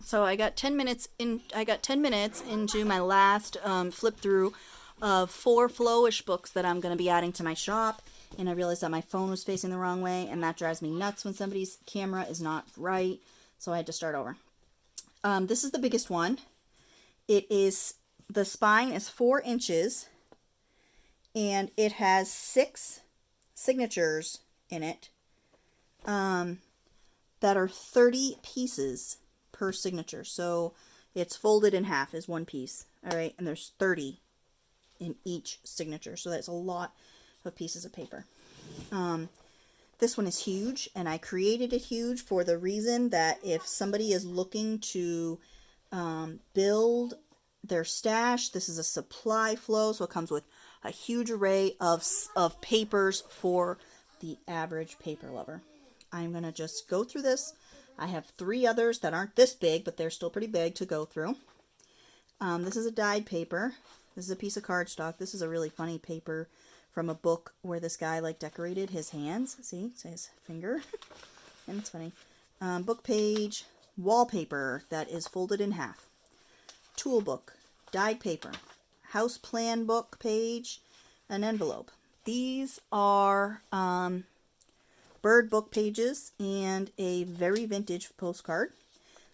So I got 10 minutes in. I got 10 minutes into my last flip through of 4 flowish books that I'm going to be adding to my shop, and I realized that my phone was facing the wrong way, and that drives me nuts when somebody's camera is not right. So I had to start over. This is the biggest one. The spine is 4 inches, and it has 6 signatures in it that are 30 pieces per signature. So it's folded in half is one piece. All right, and there's 30 in each signature. So that's a lot of pieces of paper. This one is huge, and I created it huge for the reason that if somebody is looking to build their stash, this is a supply flow, so it comes with a huge array of papers for the average paper lover. I'm going to just go through this. I have 3 others that aren't this big, but they're still pretty big to go through. This is a dyed paper. This is a piece of cardstock. This is a really funny paper from a book where this guy like decorated his hands. See, it's his finger. And it's funny. Book page, wallpaper that is folded in half. Tool book, dyed paper, house plan book page, an envelope. These are bird book pages and a very vintage postcard.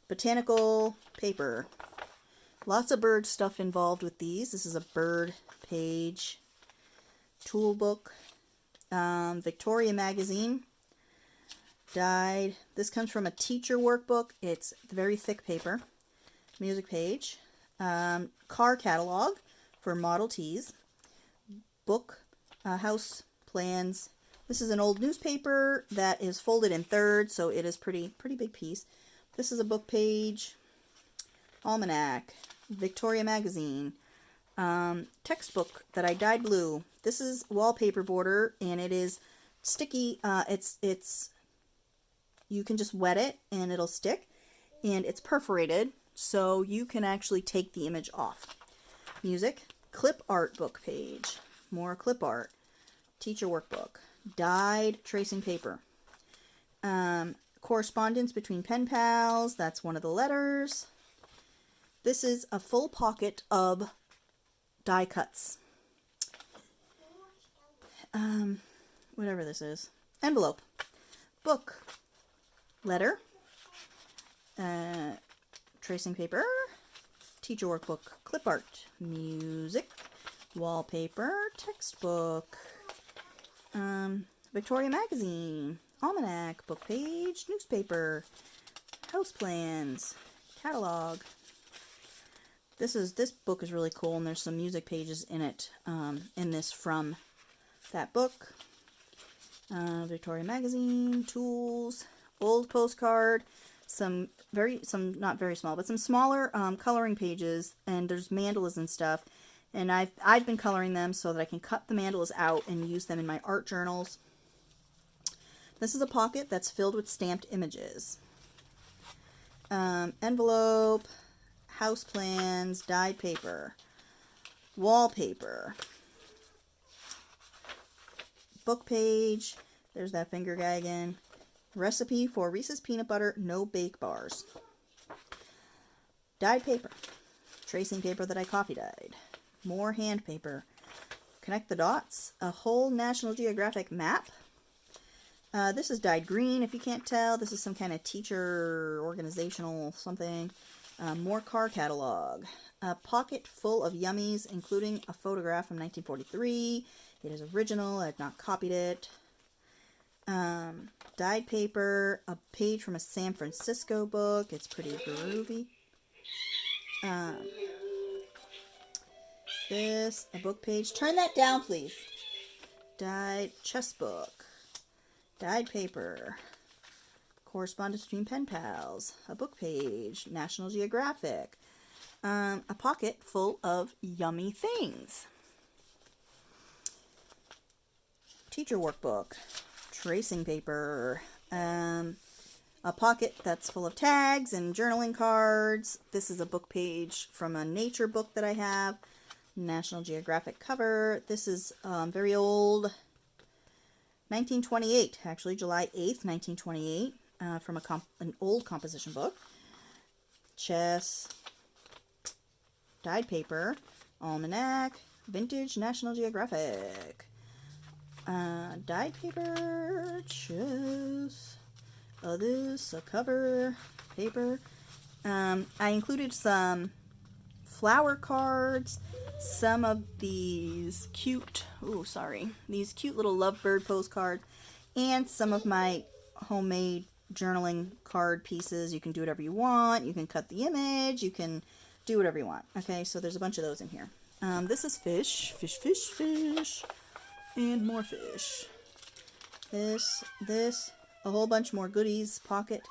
Botanical paper. Lots of bird stuff involved with these. This is a bird page. Tool book. Victoria magazine. Dyed. This comes from a teacher workbook. It's very thick paper. Music page. Car catalog for Model Ts. Book. House plans. This is an old newspaper that is folded in thirds, so it is pretty big piece. This is a book page. Almanac. Victoria magazine. Textbook that I dyed blue. This is wallpaper border, and it is sticky. It's you can just wet it and it'll stick, and it's perforated, so you can actually take the image off. Music. Clip art book page. More clip art. Teacher workbook. Dyed tracing paper. Correspondence between pen pals. That's one of the letters. This is a full pocket of die cuts. Whatever this is. Envelope. Book. Letter. Tracing paper. Teacher workbook. Clip art. Music. Wallpaper. Textbook. Victoria magazine. Almanac. Book page. Newspaper. House plans. Catalog. This book is really cool, and there's some music pages in it, in this from that book. Victoria magazine, tools, old postcard, some not very small, but some smaller coloring pages, and there's mandalas and stuff. And I've been coloring them so that I can cut the mandalas out and use them in my art journals. This is a pocket that's filled with stamped images. Envelope. House plans, dyed paper, wallpaper, book page, there's that finger guy again, recipe for Reese's peanut butter no bake bars, dyed paper, tracing paper that I coffee dyed, more hand paper, connect the dots, a whole National Geographic map. This is dyed green, if you can't tell. This is some kind of teacher organizational something. More car catalog. A pocket full of yummies, including a photograph from 1943. It is original. I have not copied it. Dyed paper. A page from a San Francisco book. It's pretty groovy. A book page. Turn that down, please. Dyed chess book. Dyed paper. Correspondence between pen pals, a book page, National Geographic, a pocket full of yummy things. Teacher workbook, tracing paper, a pocket that's full of tags and journaling cards. This is a book page from a nature book that I have, National Geographic cover. This is very old, 1928, actually, July 8th, 1928. From an old composition book. chess, dyed paper, almanac, vintage National Geographic, dyed paper, chess, this, a cover, paper. I included some flower cards, some of these cute, these cute little lovebird postcards, and some of my homemade journaling card pieces. You can do whatever you want. You can cut the image. You can do whatever you want. Okay, so there's a bunch of those in here. This is fish, and more fish. This, a whole bunch more goodies, pocket.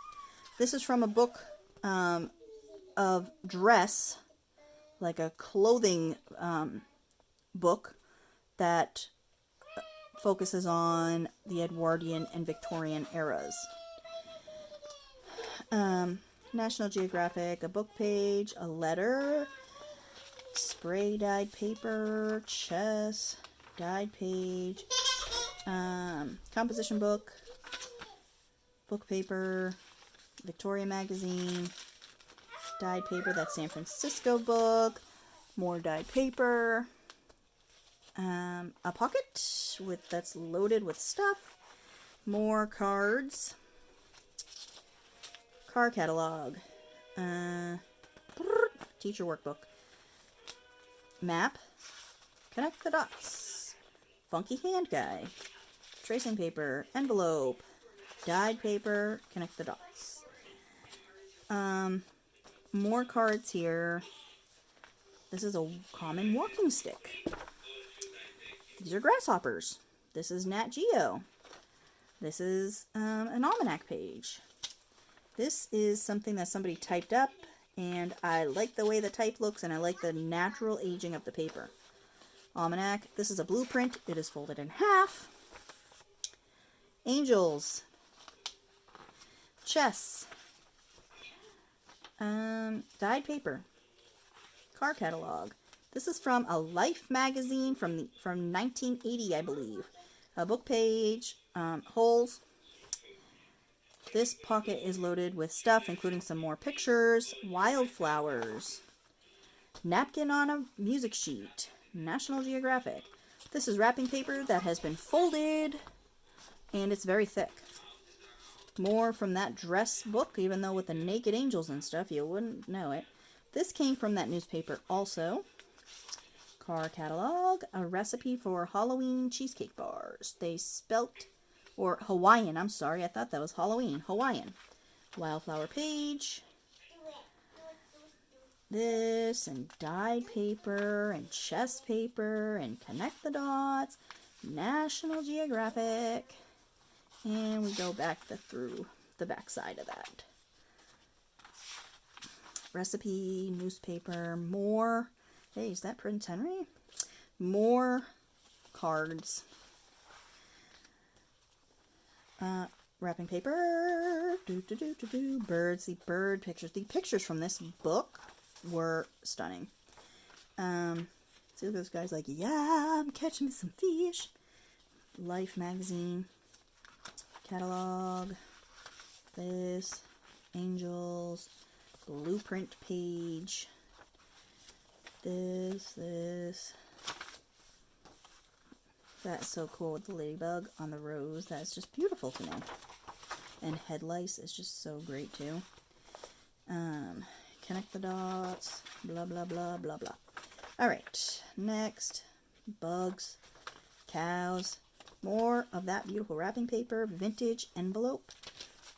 This is from a book of dress, like a clothing book that focuses on the Edwardian and Victorian eras. National Geographic, a book page, a letter, spray dyed paper, chess, dyed page, composition book, book paper, Victoria magazine, dyed paper, that's San Francisco book, more dyed paper, a pocket that's loaded with stuff, more cards, car catalog, teacher workbook, map, connect the dots, funky hand guy, tracing paper, envelope, dyed paper, connect the dots. More cards here. This is a common walking stick. These are grasshoppers. This is Nat Geo. This is an almanac page. This is something that somebody typed up, and I like the way the type looks, and I like the natural aging of the paper. Almanac. This is a blueprint. It is folded in half. Angels. Chess. Dyed paper. Car catalog. This is from a Life magazine from 1980, I believe. A book page, holes. This pocket is loaded with stuff, including some more pictures, wildflowers, napkin on a music sheet, National Geographic. This is wrapping paper that has been folded, and it's very thick. More from that dress book, even though with the naked angels and stuff, you wouldn't know it. This came from that newspaper also. Car catalog, a recipe for Halloween cheesecake bars. They spelt, or Hawaiian, I'm sorry, I thought that was Halloween. Hawaiian. Wildflower page. This, and dyed paper, and chess paper, and connect the dots. National Geographic. And we go back through the back side of that. Recipe, newspaper, more. Hey, is that Prince Henry? More cards. Wrapping paper. Birds. The bird pictures. The pictures from this book were stunning. See those guys like, yeah, I'm catching me some fish. Life magazine. Catalog, this, angels, blueprint page, this. That's so cool with the ladybug on the rose. That's just beautiful to me. And head lice is just so great too. Connect the dots, blah, blah, blah, blah, blah. All right, next, bugs, cows. More of that beautiful wrapping paper, vintage envelope,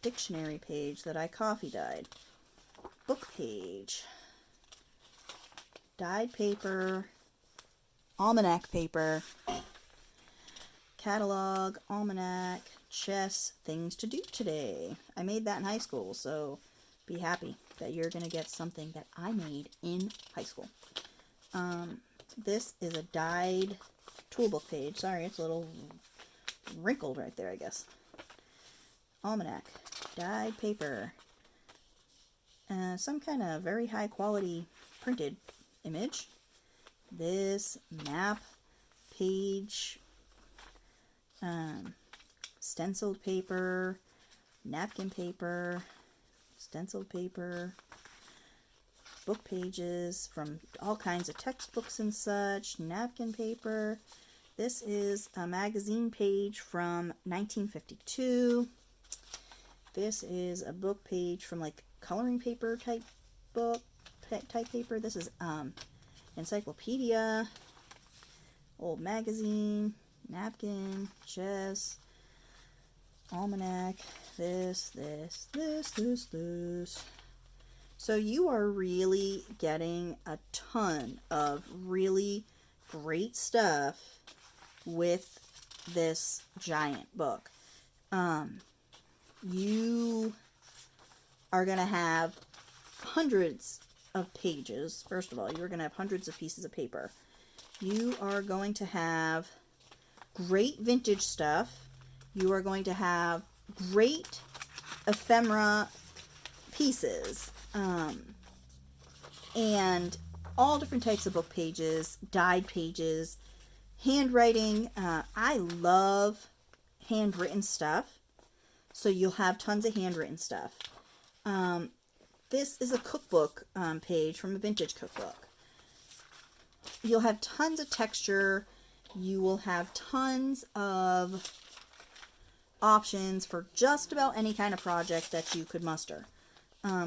dictionary page that I coffee dyed, book page, dyed paper, almanac paper, catalog, almanac, chess, things to do today. I made that in high school, so be happy that you're going to get something that I made in high school. This is a dyed toolbook page. Sorry, it's a little wrinkled right there, I guess. Almanac, dyed paper, some kind of very high quality printed image. This map page, stenciled paper, napkin paper, stenciled paper, book pages from all kinds of textbooks and such, napkin paper. This is a magazine page from 1952. This is a book page from like coloring paper type book, type paper. This is encyclopedia, old magazine, napkin, chess, almanac, this. So you are really getting a ton of really great stuff with this giant book. You are going to have hundreds of pages. First of all, you're going to have hundreds of pieces of paper. You are going to have great vintage stuff. You are going to have great ephemera pieces, and all different types of book pages, dyed pages, handwriting. I love handwritten stuff, so you'll have tons of handwritten stuff. This is a cookbook page from a vintage cookbook. You'll have tons of texture. You will have tons of options for just about any kind of project that you could muster.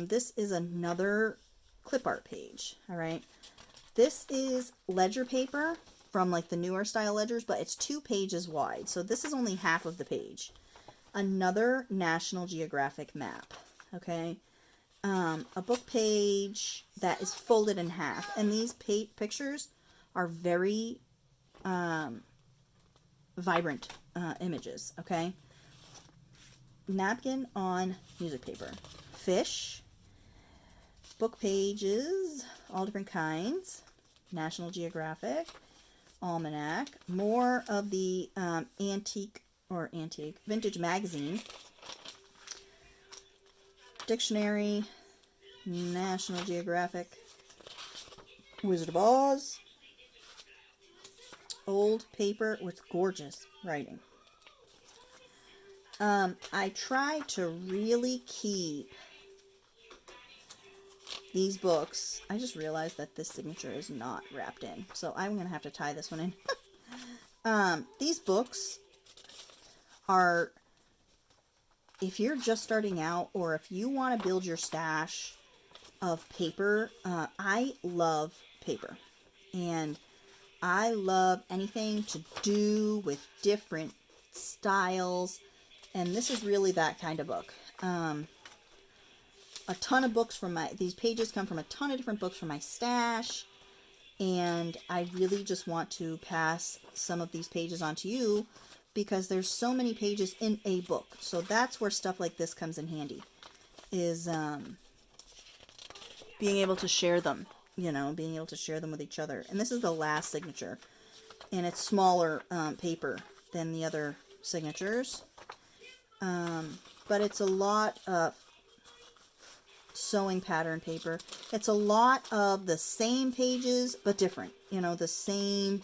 This is another clip art page. All right. This is ledger paper from like the newer style ledgers, but it's 2 pages wide. So this is only half of the page. Another National Geographic map. Okay. A book page that is folded in half. And these pictures are very vibrant images. Okay. Napkin on music paper. Fish. Book pages, all different kinds. National Geographic, almanac, more of the vintage magazine, dictionary, National Geographic, Wizard of Oz, old paper with gorgeous writing. I try to really keep these books. I just realized that this signature is not wrapped in, so I'm going to have to tie this one in. These books are, if you're just starting out or if you want to build your stash of paper, I love paper. And I love anything to do with different styles. And this is really that kind of book. A ton of books from these pages come from a ton of different books from my stash, and I really just want to pass some of these pages on to you because there's so many pages in a book. So that's where stuff like this comes in handy, is being able to share them, being able to share them with each other. And this is the last signature, and it's smaller paper than the other signatures, but it's a lot of sewing pattern paper. It's a lot of the same pages but different, the same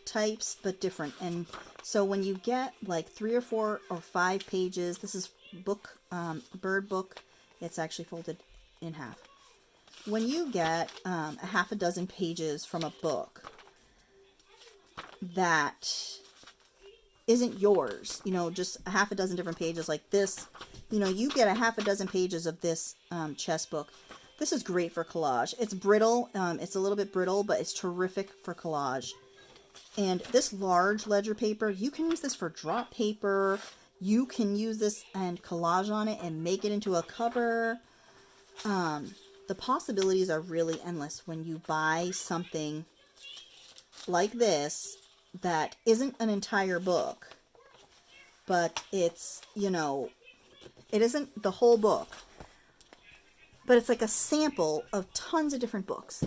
types but different. And so when you get like 3 or 4 or 5 pages, this is book, bird book, it's actually folded in half. When you get a half a dozen pages from a book that isn't yours, just a half a dozen different pages like this, you get a half a dozen pages of this chess book. This is great for collage. It's brittle. It's a little bit brittle, but it's terrific for collage. And this large ledger paper, you can use this for drop paper. You can use this and collage on it and make it into a cover. The possibilities are really endless when you buy something like this that isn't an entire book, but it's, it isn't the whole book, but it's like a sample of tons of different books.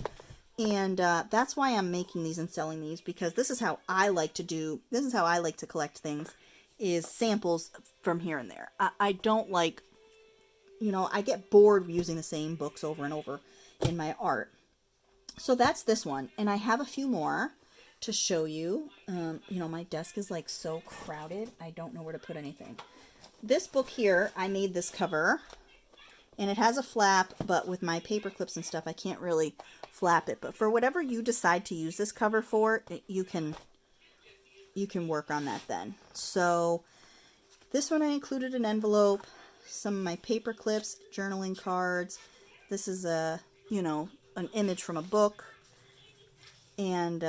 And that's why I'm making these and selling these, because this is how I like to collect things, is samples from here and there. I don't like, I get bored using the same books over and over in my art. So that's this one. And I have a few more to show you. My desk is like so crowded, I don't know where to put anything. This book here, I made this cover And it has a flap, but with my paper clips and stuff, I can't really flap it. But for whatever you decide to use this cover for, you can work on that then. So this one I included an envelope, some of my paper clips, journaling cards. This is a, you know, an image from a book. And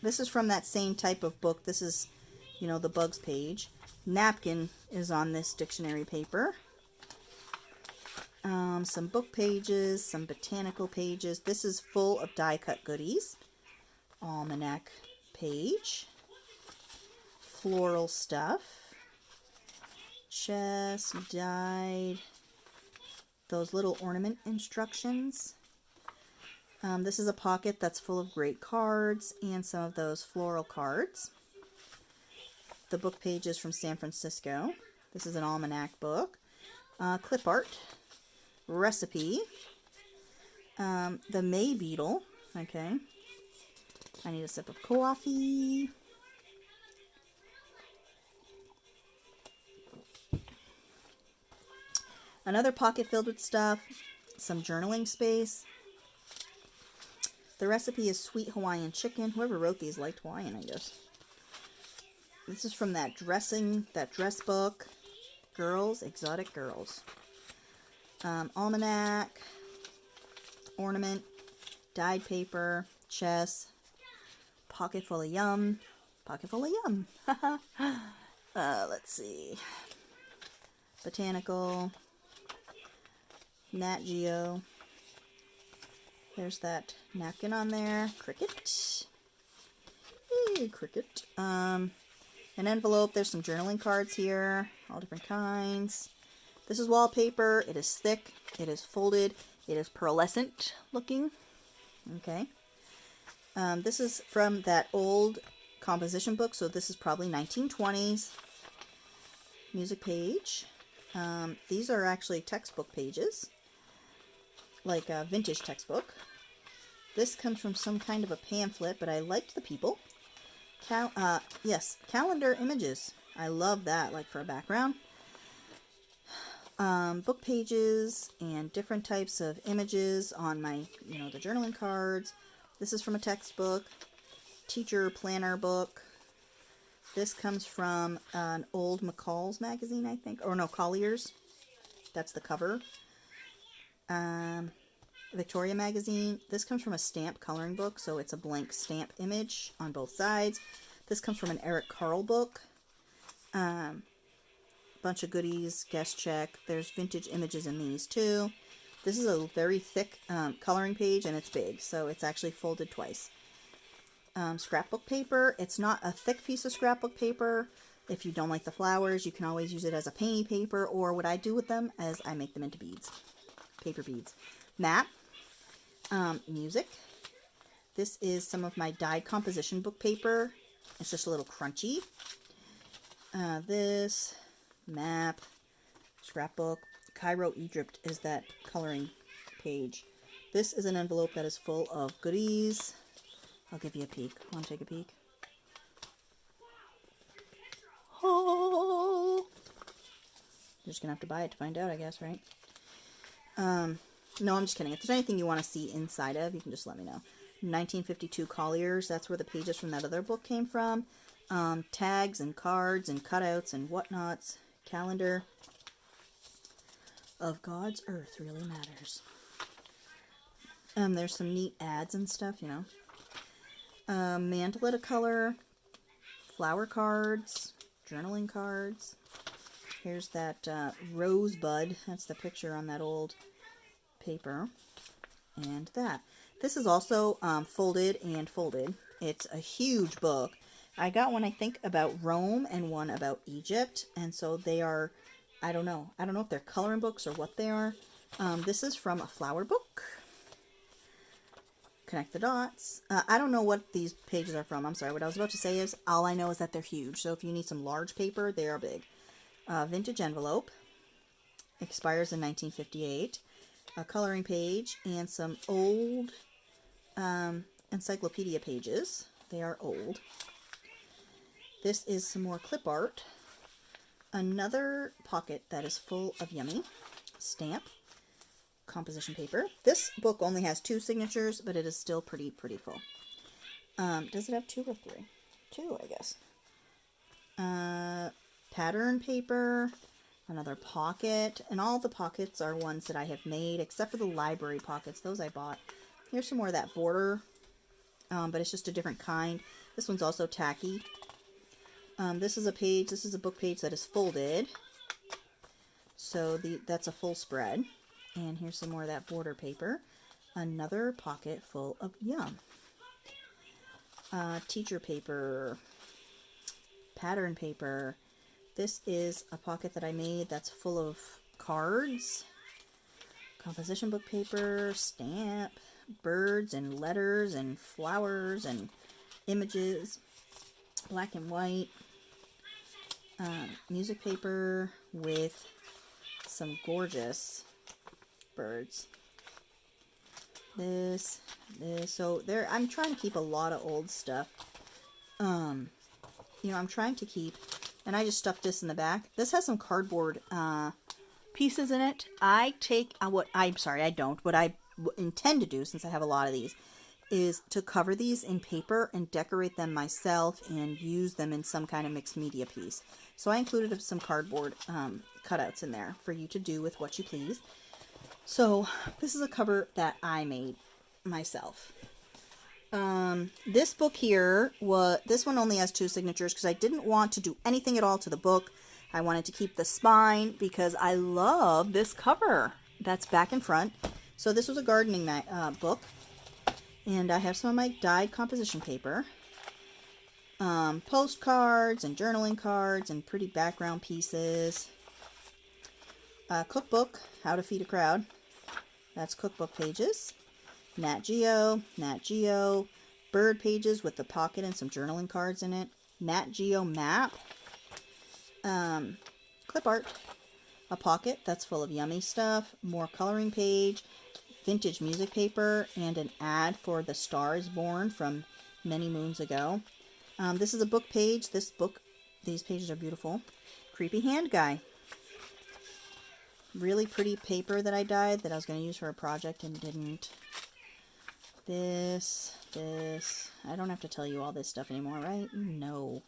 this is from that same type of book. This is, you know, the bugs page. Napkin is on this dictionary paper. Some book pages, some botanical pages. This is full of die cut goodies. Almanac page. Floral stuff. Chest, dyed. Those little ornament instructions. This is a pocket that's full of great cards and some of those floral cards. The book pages from San Francisco. This is an almanac book. Clip art. Recipe. The May Beetle. Okay. I need a sip of coffee. Another pocket filled with stuff. Some journaling space. The recipe is sweet Hawaiian chicken. Whoever wrote these liked Hawaiian, I guess. This is from that dress book. Girls, Exotic Girls. Almanac. Ornament. Dyed paper. Chess. Pocket full of yum. Pocket full of yum. Let's see. Botanical. Nat Geo. There's that napkin on there. Cricket. Hey, cricket. An envelope. There's some journaling cards here. All different kinds. This is wallpaper. It is thick. It is folded. It is pearlescent looking. Okay. This is from that old composition book. So this is probably 1920s. Music page. These are actually textbook pages. Like a vintage textbook. This comes from some kind of a pamphlet, but I liked the people. Yes, calendar images. I love that, like for a background. Book pages and different types of images on my, you know, the journaling cards. This is from a textbook. Teacher planner book. This comes from an old McCall's magazine, I think. Or no, Collier's. That's the cover. Victoria magazine. This comes from a stamp coloring book, so it's a blank stamp image on both sides. This comes from an Eric Carle book. Bunch of goodies, guest check. There's vintage images in these too. This is a very thick coloring page, and it's big, so it's actually folded twice. Scrapbook paper. It's not a thick piece of scrapbook paper. If you don't like the flowers, you can always use it as a painting paper, or what I do with them is I make them into beads. Paper beads. Map. Music. This is some of my dyed composition book paper. It's just a little crunchy. This. Map. Scrapbook. Cairo, Egypt is that coloring page. This is an envelope that is full of goodies. I'll give you a peek. Want to take a peek? Oh! You're just going to have to buy it to find out, I guess, right? No, I'm just kidding. If there's anything you want to see inside of, you can just let me know. 1952 Collier's. That's where the pages from that other book came from. Tags and cards and cutouts and whatnots. Calendar of God's Earth Really Matters. There's some neat ads and stuff, you know. Mandala to color. Flower cards. Journaling cards. Here's that rosebud. That's the picture on that old paper. And that. This is also folded and folded. It's a huge book. I got one, I think, about Rome and one about Egypt. And so they are, I don't know. I don't know if they're coloring books or what they are. This is from a flower book. Connect the dots. I don't know what these pages are from. I'm sorry. What I was about to say is, all I know is that they're huge. So if you need some large paper, they are big. Vintage envelope. Expires in 1958. A coloring page and some old encyclopedia pages. They are old. This is some more clip art. Another pocket that is full of yummy. stamp composition paper. This book only has 2 signatures, but it is still pretty full. Does it have 2 or 3? 2, I guess. Pattern paper, another pocket, and all the pockets are ones that I have made, except for the library pockets. Those I bought. Here's some more of that border, but it's just a different kind. This one's also tacky. This is a book page that is folded. So that's a full spread. And here's some more of that border paper. Another pocket full of yum. Teacher paper. Pattern paper. This is a pocket that I made that's full of cards. Composition book paper. Stamp. Birds and letters and flowers and images. Black and white. Music paper with some gorgeous birds. This. So there, I'm trying to keep a lot of old stuff. I'm trying to keep, and I just stuffed this in the back. This has some cardboard pieces in it. What I intend to do, since I have a lot of these, is to cover these in paper and decorate them myself and use them in some kind of mixed media piece. So I included some cardboard cutouts in there for you to do with what you please. So this is a cover that I made myself. This book here, this one only has 2 signatures because I didn't want to do anything at all to the book. I wanted to keep the spine because I love this cover. That's back and front. So this was a gardening book. And I have some of my dyed composition paper. Postcards and journaling cards and pretty background pieces. Cookbook, How to Feed a Crowd. That's cookbook pages. Nat Geo, bird pages with the pocket and some journaling cards in it. Nat Geo map. Clip art. A pocket that's full of yummy stuff. More coloring page. Vintage music paper. And an ad for The Star is Born from many moons ago. This is a book page. These pages are beautiful. Creepy hand guy. Really pretty paper that I dyed that I was going to use for a project and didn't. This. I don't have to tell you all this stuff anymore, right? You know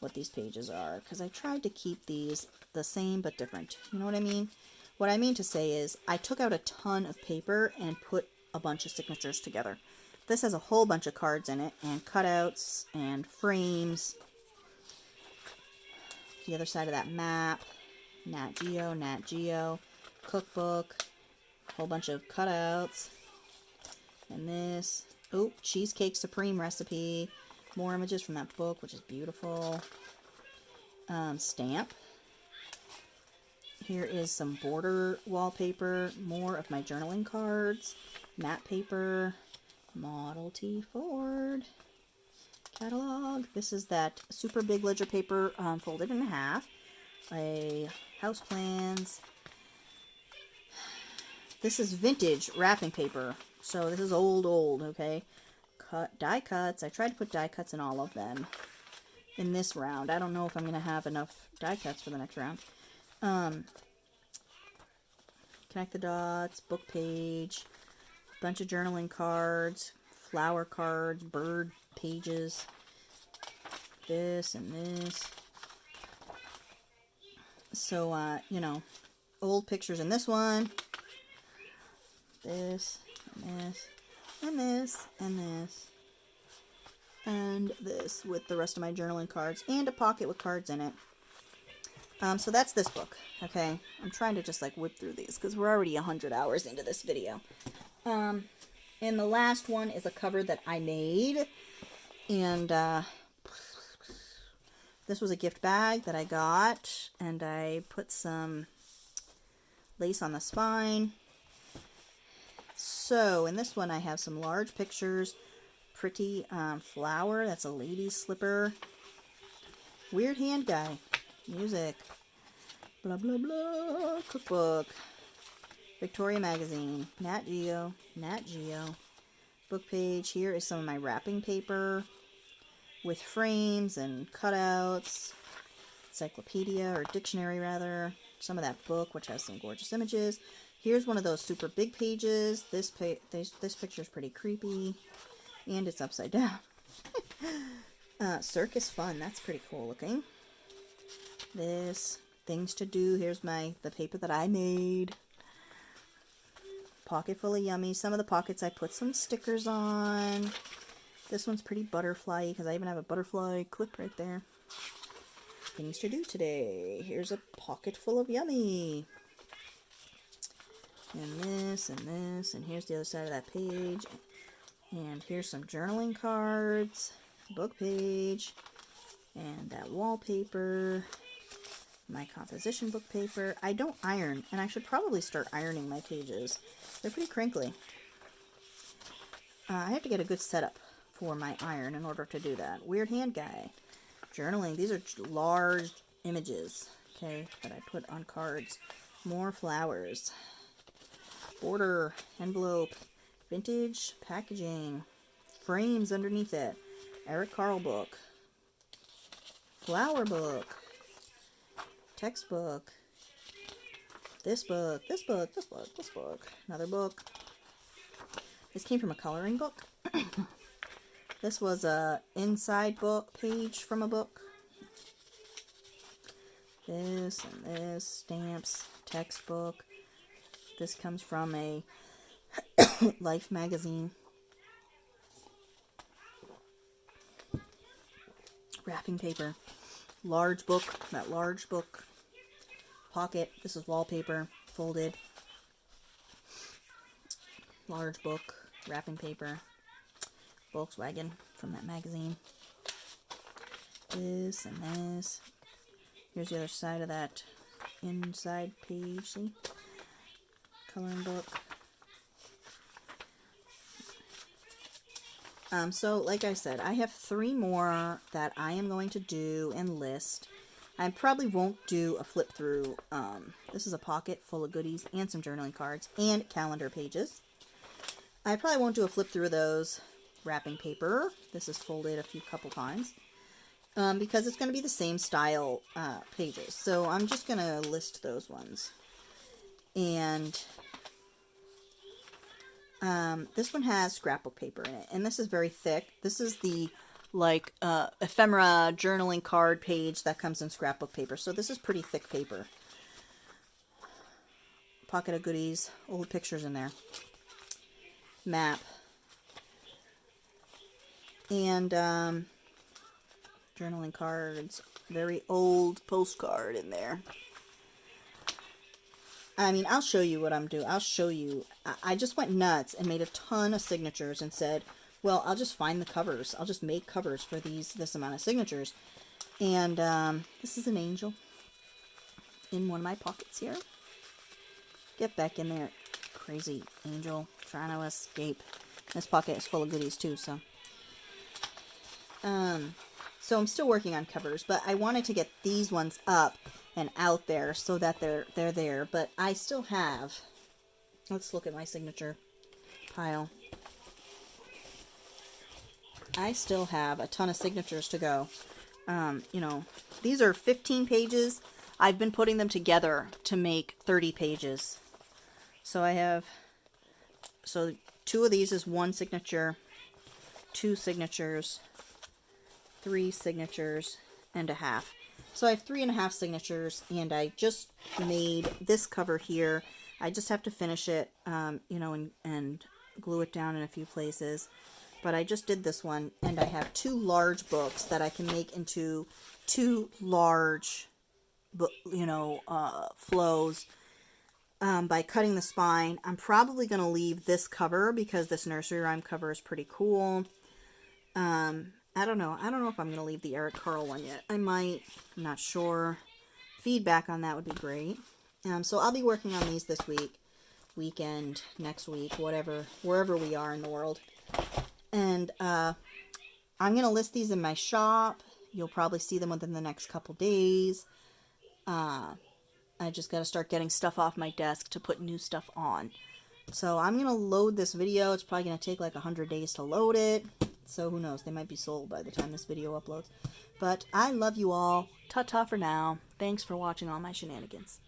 what these pages are, because I tried to keep these the same but different. You know what I mean? What I mean to say is I took out a ton of paper and put a bunch of signatures together. This has a whole bunch of cards in it and cutouts and frames. The other side of that map. Nat Geo, cookbook, whole bunch of cutouts, and this, Cheesecake Supreme recipe, more images from that book, which is beautiful, stamp, here is some border wallpaper, more of my journaling cards, matte paper, Model T Ford, catalog, this is that super big ledger paper folded in half, house plans. This is vintage wrapping paper. So this is old, okay? Die cuts. I tried to put die cuts in all of them in this round. I don't know if I'm going to have enough die cuts for the next round. Connect the dots, book page, bunch of journaling cards, flower cards, bird pages, this and this. So, old pictures in this one, this, and this, and this, and this, and this with the rest of my journaling cards, and a pocket with cards in it. So that's this book, okay? I'm trying to just, whip through these, because we're already 100 hours into this video. And the last one is a cover that I made, and, this was a gift bag that I got, and I put some lace on the spine. So, in this one I have some large pictures, pretty flower, that's a lady's slipper, weird hand guy, music, blah blah blah, cookbook, Victoria magazine, Nat Geo, book page. Here is some of my wrapping paper with frames and cutouts, encyclopedia, or dictionary rather, some of that book, which has some gorgeous images. Here's one of those super big pages. This picture is pretty creepy, and it's upside down. Circus fun. That's pretty cool looking. This things to do. Here's the paper that I made. Pocket full of yummy. Some of the pockets I put some stickers on. This one's pretty butterfly because I even have a butterfly clip right there. Things to do today. Here's a pocket full of yummy. And this, and here's the other side of that page. And here's some journaling cards, book page, and that wallpaper, my composition book paper. I don't iron, and I should probably start ironing my pages. They're pretty crinkly. I have to get a good setup for my iron in order to do that. Weird hand guy. Journaling. These are large images, okay, that I put on cards. More flowers. Border. Envelope. Vintage packaging. Frames underneath it. Eric Carle book. Flower book. Textbook. This book. This book. This book. This book. Another book. This came from a coloring book. This was a inside book page from a book. This and this. Stamps. Textbook. This comes from a Life magazine. Wrapping paper. Large book. That large book. Pocket. This is wallpaper. Folded. Large book. Wrapping paper. Volkswagen from that magazine. This and this. Here's the other side of that inside page. See? Coloring book. So, like I said, I have 3 more that I am going to do and list. I probably won't do a flip through. This is a pocket full of goodies and some journaling cards and calendar pages. I probably won't do a flip through of those. Wrapping paper. This is folded a couple times. Because it's going to be the same style pages. So I'm just going to list those ones. And this one has scrapbook paper in it. And this is very thick. This is the ephemera journaling card page that comes in scrapbook paper. So this is pretty thick paper. Pocket of goodies. Old pictures in there. Map. And journaling cards. Very old postcard in there. I mean, I'll show you what I'm doing. I'll show you. I just went nuts and made a ton of signatures and said, well, I'll just find the covers. I'll just make covers for this amount of signatures. And this is an angel in one of my pockets here. Get back in there, crazy angel trying to escape. This pocket is full of goodies too, so. So I'm still working on covers, but I wanted to get these ones up and out there so that they're there. But I still have, let's look at my signature pile. I still have a ton of signatures to go. You know, these are 15 pages. I've been putting them together to make 30 pages. So I have, so 2 of these is 1 signature, 2 signatures, 3 signatures, and a half. So I have 3.5 signatures, and I just made this cover here. I just have to finish it, you know, and glue it down in a few places. But I just did this one, and I have 2 large books that I can make into 2 large, you know, flows by cutting the spine. I'm probably going to leave this cover because this nursery rhyme cover is pretty cool. I don't know. I don't know if I'm going to leave the Eric Carle one yet. I might. I'm not sure. Feedback on that would be great. So I'll be working on these this week, weekend, next week, whatever, wherever we are in the world. And I'm going to list these in my shop. You'll probably see them within the next couple days. I just got to start getting stuff off my desk to put new stuff on. So I'm going to load this video. It's probably going to take like 100 days to load it. So who knows, they might be sold by the time this video uploads. But I love you all. Ta-ta for now. Thanks for watching all my shenanigans.